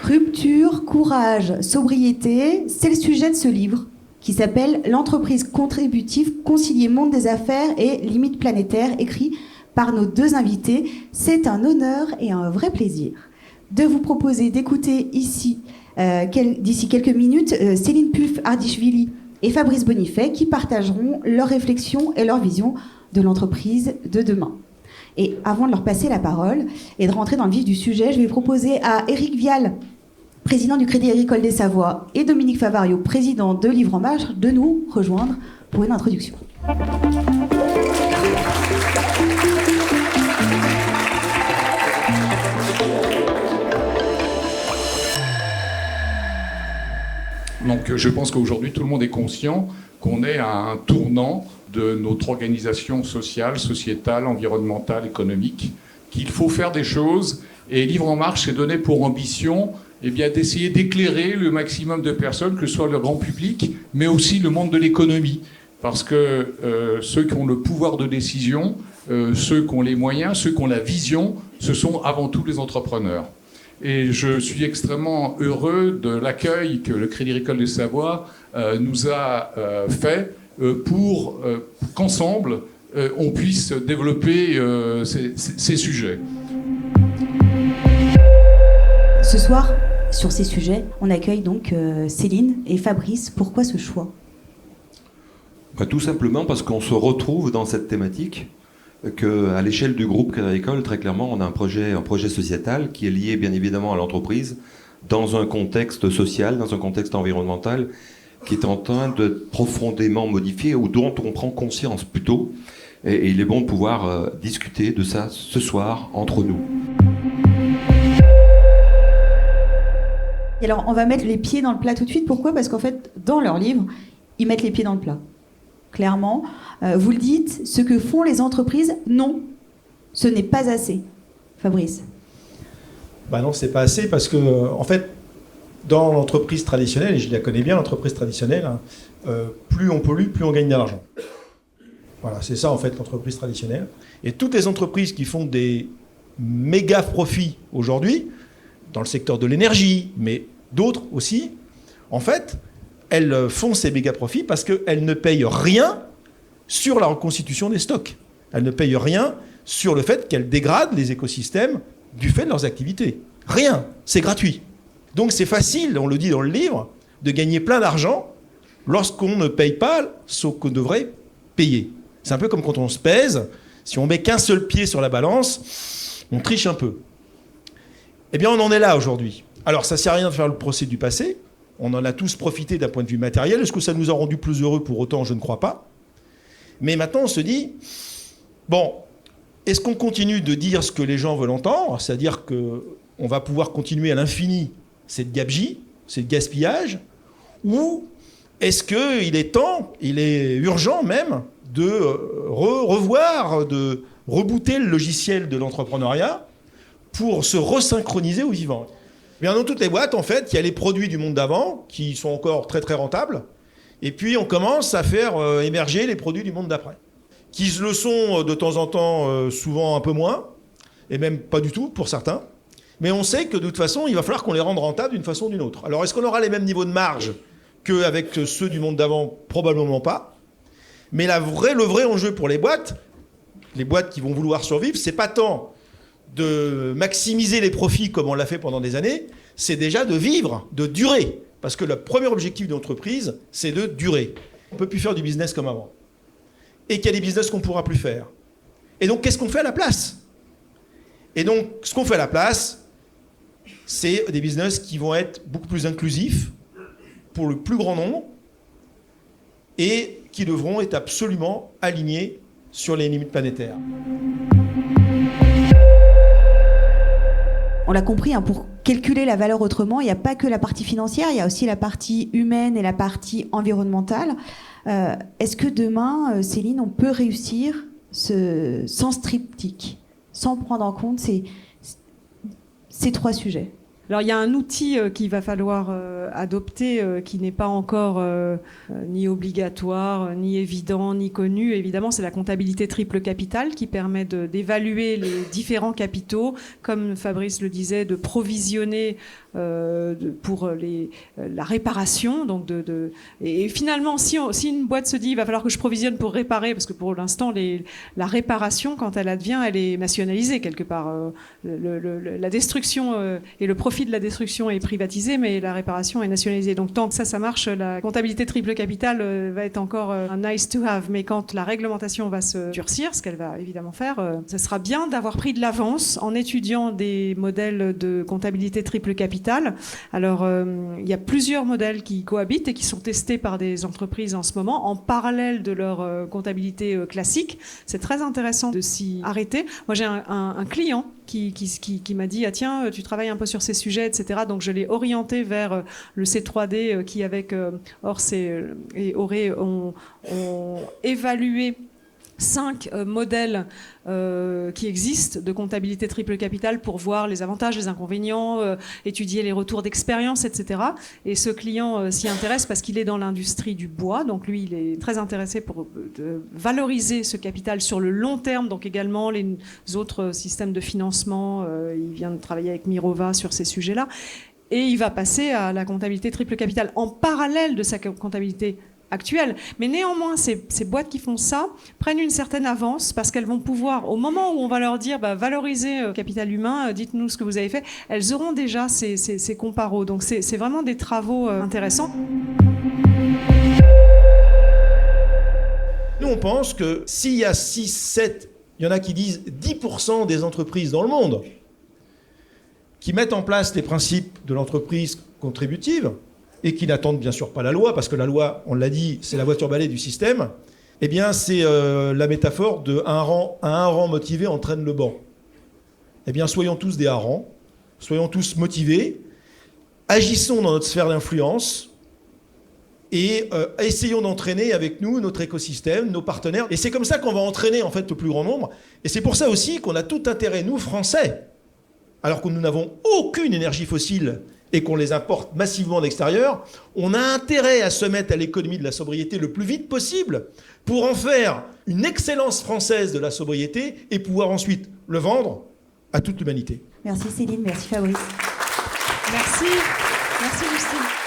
Rupture, courage, sobriété, c'est le sujet de ce livre qui s'appelle « L'entreprise contributive, concilier monde des affaires et limites planétaires », écrit par nos deux invités. C'est un honneur et un vrai plaisir de vous proposer d'écouter ici, d'ici quelques minutes, Céline Puf-Ardichvili et Fabrice Bonifay qui partageront leurs réflexions et leur vision de l'entreprise de demain. Et avant de leur passer la parole et de rentrer dans le vif du sujet, je vais proposer à Éric Vial, président du Crédit Agricole des Savoies, et Dominique Favario, président de Livre en Marche, de nous rejoindre pour une introduction. Donc je pense qu'aujourd'hui tout le monde est conscient qu'on est à un tournant de notre organisation sociale, sociétale, environnementale, économique, qu'il faut faire des choses, et Livre en Marche s'est donné pour ambition d'essayer d'éclairer le maximum de personnes, que ce soit le grand public, mais aussi le monde de l'économie. Parce que ceux qui ont le pouvoir de décision, ceux qui ont les moyens, ceux qui ont la vision, ce sont avant tout les entrepreneurs. Et je suis extrêmement heureux de l'accueil que le Crédit Agricole des Savoies nous a fait pour qu'ensemble, on puisse développer ces sujets. Ce soir, sur ces sujets, on accueille donc Céline et Fabrice. Pourquoi ce choix ? Tout simplement parce qu'on se retrouve dans cette thématique, qu'à l'échelle du groupe Crédit Agricole, très clairement, on a un projet sociétal qui est lié bien évidemment à l'entreprise, dans un contexte social, dans un contexte environnemental, qui est en train de profondément modifier, ou dont on prend conscience plutôt. Et il est bon de pouvoir discuter de ça ce soir entre nous. Et alors, on va mettre les pieds dans le plat tout de suite. Pourquoi ? Parce qu'en fait, dans leur livre, ils mettent les pieds dans le plat. Clairement, vous le dites, ce que font les entreprises, non, ce n'est pas assez. Fabrice ? Non, c'est pas assez parce que, en fait, dans l'entreprise traditionnelle, et je la connais bien, l'entreprise traditionnelle, plus on pollue, plus on gagne de l'argent. Voilà, c'est ça en fait l'entreprise traditionnelle. Et toutes les entreprises qui font des méga profits aujourd'hui, dans le secteur de l'énergie, mais d'autres aussi, en fait, elles font ces méga profits parce qu'elles ne payent rien sur la reconstitution des stocks. Elles ne payent rien sur le fait qu'elles dégradent les écosystèmes du fait de leurs activités. Rien, c'est gratuit. Donc c'est facile, on le dit dans le livre, de gagner plein d'argent lorsqu'on ne paye pas ce qu'on devrait payer. C'est un peu comme quand on se pèse, si on met qu'un seul pied sur la balance, on triche un peu. Eh bien on en est là aujourd'hui. Alors ça ne sert à rien de faire le procès du passé, on en a tous profité d'un point de vue matériel. Est-ce que ça nous a rendus plus heureux pour autant ? Je ne crois pas. Mais maintenant on se dit, bon, est-ce qu'on continue de dire ce que les gens veulent entendre ? C'est-à-dire qu'on va pouvoir continuer à l'infini cette gabegie, c'est gaspillage, ou est-ce qu'il est temps, il est urgent même, de revoir, de rebooter le logiciel de l'entrepreneuriat pour se resynchroniser au vivant ? Bien, dans toutes les boîtes, en fait, il y a les produits du monde d'avant qui sont encore très très rentables, et puis on commence à faire émerger les produits du monde d'après, qui le sont de temps en temps, souvent un peu moins, et même pas du tout pour certains. Mais on sait que de toute façon, il va falloir qu'on les rende rentables d'une façon ou d'une autre. Alors, est-ce qu'on aura les mêmes niveaux de marge qu'avec ceux du monde d'avant ? Probablement pas. Mais le vrai enjeu pour les boîtes qui vont vouloir survivre, c'est pas tant de maximiser les profits comme on l'a fait pendant des années, c'est déjà de vivre, de durer. Parce que le premier objectif d'une entreprise, c'est de durer. On ne peut plus faire du business comme avant. Et qu'il y a des business qu'on ne pourra plus faire. Et donc, qu'est-ce qu'on fait à la place ? Et donc, ce qu'on fait à la place, c'est des business qui vont être beaucoup plus inclusifs pour le plus grand nombre et qui devront être absolument alignés sur les limites planétaires. On l'a compris, pour calculer la valeur autrement, il n'y a pas que la partie financière, il y a aussi la partie humaine et la partie environnementale. Est-ce que demain, Céline, on peut réussir sans triptyque, sans prendre en compte ces trois sujets ? Alors il y a un outil qu'il va falloir adopter qui n'est pas encore ni obligatoire, ni évident, ni connu. Évidemment, c'est la comptabilité triple capital qui permet d'évaluer les différents capitaux, comme Fabrice le disait, de provisionner pour la réparation. Donc et finalement, si une boîte se dit il va falloir que je provisionne pour réparer, parce que pour l'instant, la réparation, quand elle advient, elle est nationalisée quelque part. La destruction et le profit de la destruction est privatisé, mais la réparation est nationalisée. Donc tant que ça marche, la comptabilité triple capital va être encore un nice to have. Mais quand la réglementation va se durcir, ce qu'elle va évidemment faire, ça sera bien d'avoir pris de l'avance en étudiant des modèles de comptabilité triple capital. Alors il y a plusieurs modèles qui cohabitent et qui sont testés par des entreprises en ce moment, en parallèle de leur comptabilité classique. C'est très intéressant de s'y arrêter. Moi, j'ai un client qui m'a dit « Ah tiens, tu travailles un peu sur ces sujets, etc. » Donc je l'ai orienté vers le C3D qui, avec Ors et Auré, ont évalué 5 modèles qui existent de comptabilité triple capital pour voir les avantages, les inconvénients, étudier les retours d'expérience, etc. Et ce client s'y intéresse parce qu'il est dans l'industrie du bois. Donc lui, il est très intéressé pour valoriser ce capital sur le long terme. Donc également les autres systèmes de financement. Il vient de travailler avec Mirova sur ces sujets-là. Et il va passer à la comptabilité triple capital en parallèle de sa comptabilité actuelle. Mais néanmoins, ces boîtes qui font ça prennent une certaine avance parce qu'elles vont pouvoir, au moment où on va leur dire valorisez le capital humain, dites-nous ce que vous avez fait, elles auront déjà ces comparos. Donc c'est vraiment des travaux intéressants. Nous, on pense que s'il y a 6, 7, il y en a qui disent 10% des entreprises dans le monde qui mettent en place les principes de l'entreprise contributive, et qui n'attendent bien sûr pas la loi, parce que la loi, on l'a dit, c'est la voiture balai du système, eh bien c'est la métaphore de un rang motivé entraîne le banc. Eh bien soyons tous des harengs, soyons tous motivés, agissons dans notre sphère d'influence et essayons d'entraîner avec nous notre écosystème, nos partenaires. Et c'est comme ça qu'on va entraîner en fait le plus grand nombre. Et c'est pour ça aussi qu'on a tout intérêt, nous Français, alors que nous n'avons aucune énergie fossile et qu'on les importe massivement d'extérieur, on a intérêt à se mettre à l'économie de la sobriété le plus vite possible pour en faire une excellence française de la sobriété et pouvoir ensuite le vendre à toute l'humanité. Merci Céline, merci Fabrice. Merci Justine.